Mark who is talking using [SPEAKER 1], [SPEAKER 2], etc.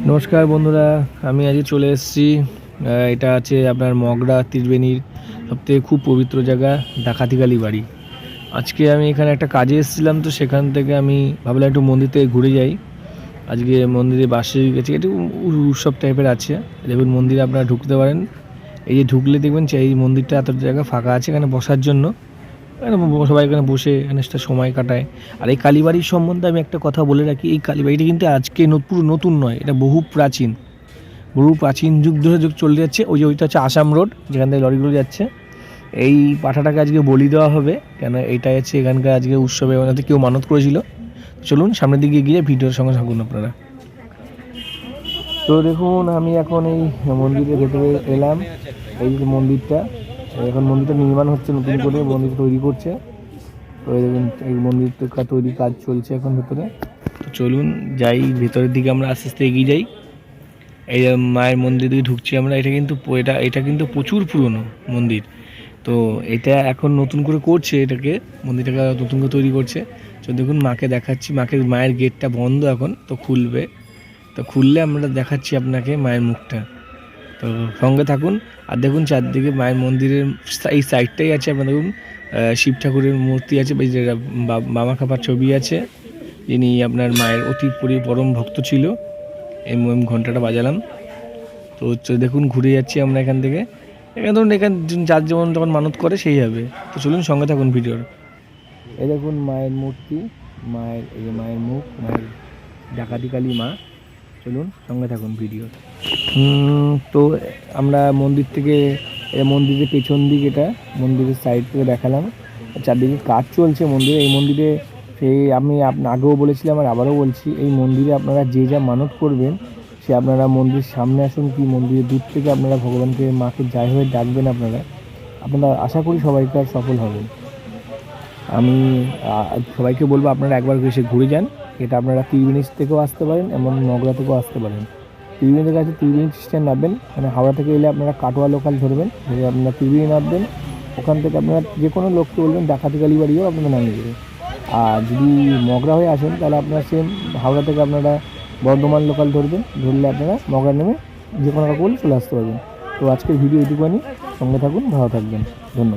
[SPEAKER 1] নমস্কার বন্ধুরা, আমি আজকে চলে এসেছি। এটা আছে আপনার মগরা ত্রিবেণীর সবথেকে খুব পবিত্র জায়গা ডাকাতিকালী বাড়ি। আজকে আমি এখানে একটা কাজে এসেছিলাম, তো সেখান থেকে আমি ভাবলাম একটু মন্দির থেকে ঘুরে যাই। আজকে মন্দিরে বাসে গেছি, একটু উৎসব টাইপের আছে। দেখুন মন্দিরে আপনারা ঢুকতে পারেন। এই যে ঢুকলে দেখবেন যে এই মন্দিরটা এত জায়গা ফাঁকা আছে এখানে বসার জন্য। এখানে সবাই এখানে বসে এখানে একটা সময় কাটায়। আর এই কালীবাড়ির সম্বন্ধে আমি একটা কথা বলে রাখি, এই কালীবাড়িটা কিন্তু আজকে পুরো নতুন নয়, এটা বহু প্রাচীন যুগ ধরে চলে যাচ্ছে। ওই যে ওইটা হচ্ছে আসাম রোড, যেখান থেকে লরিগুলো যাচ্ছে। এই পাঠাটাকে আজকে বলি দেওয়া হবে, কেন এইটাই হচ্ছে এখানকার আজকে উৎসবে ওনাদের কেউ মানত করেছিল। চলুন সামনের দিকে গিয়ে ভিডিওর সঙ্গে থাকুন আপনারা। তো দেখুন আমি এখন এই মন্দিরের ভেতরে এলাম। এই যে মন্দিরটা, এখন মন্দিরটা নির্মাণ হচ্ছে, নতুন করে মন্দির তৈরি করছে। তো দেখুন এই মন্দিরটা তৈরি কাজ চলছে এখন ভেতরে। তো চলুন যাই ভেতরের দিকে, আমরা আস্তে আস্তে এগিয়ে যাই। এই মায়ের মন্দির দিকে ঢুকছি আমরা। এটা কিন্তু প্রচুর পুরনো মন্দির। তো এটা এখন নতুন করে করছে, মন্দিরটাকে নতুন করে তৈরি করছে। তো দেখুন মাকে দেখাচ্ছি, মায়ের গেটটা বন্ধ এখন, তো খুলবে। তো খুললে আমরা দেখাচ্ছি আপনাকে মায়ের মুখটা। তো সঙ্গে থাকুন। আর দেখুন চারদিকে মায়ের মন্দিরের এই সাইডটাই আছে আপনার দেখুন শিব ঠাকুরের মূর্তি আছে, বামা খাপার ছবি আছে, যিনি আপনার মায়ের অতি পরম ভক্ত ছিল। এই ঘন্টাটা বাজালাম। তো দেখুন ঘুরে যাচ্ছি আমরা এখান থেকে। ধরুন এখানে যার যেমন যখন মানত করে সেই হবে। তো চলুন সঙ্গে থাকুন ভিডিওর। এই দেখুন মায়ের মূর্তি, মায়ের মুখ, মায়ের ডাকাতিকালী মা। চলুন সঙ্গে থাকুন ভিডিও। তো আমরা মন্দিরের পেছন দিক, এটা মন্দিরের সাইড থেকে দেখালাম। চারদিকে কাজ চলছে মন্দিরে। এই মন্দিরে আমি আগেও বলেছিলাম আর আবারও বলছি, এই মন্দিরে আপনারা যে যা মানত করবেন সে আপনারা মন্দিরের সামনে আসুন, কি মন্দিরের দূর থেকে আপনারা ভগবানকে মাকে যাই হয়ে ডাকবেন, আপনারা আশা করি সবাইকার সফল হবেন। আমি সবাইকে বলবো আপনারা একবার এসে ঘুরে যান। এটা আপনারা ত্রিবেণী থেকেও আসতে পারেন, এমন মগরা থেকেও আসতে পারেন। ত্রিবেণী থেকে আছে ত্রিবেণী স্টেশন নামবেন, মানে হাওড়া থেকে এলে আপনারা কাটোয়া লোকাল ধরবেন, ধরে আপনারা ত্রিবেণী নামবেন। ওখান থেকে আপনারা যে কোনো লোককে বলবেন ডাকাতিকালী বাড়িও আপনারা নামিয়ে দেবে। আর যদি মগরা হয়ে আসেন তাহলে আপনারা সেম হাওড়া থেকে আপনারা বর্ধমান লোকাল ধরবেন, ধরলে আপনারা মগরা নেমে যে কোনো কাউকে বলে চলে আসতে পারবেন। তো আজকের ভিডিও এইটুকুনি, সঙ্গে থাকুন, ভালো থাকবেন, ধন্যবাদ।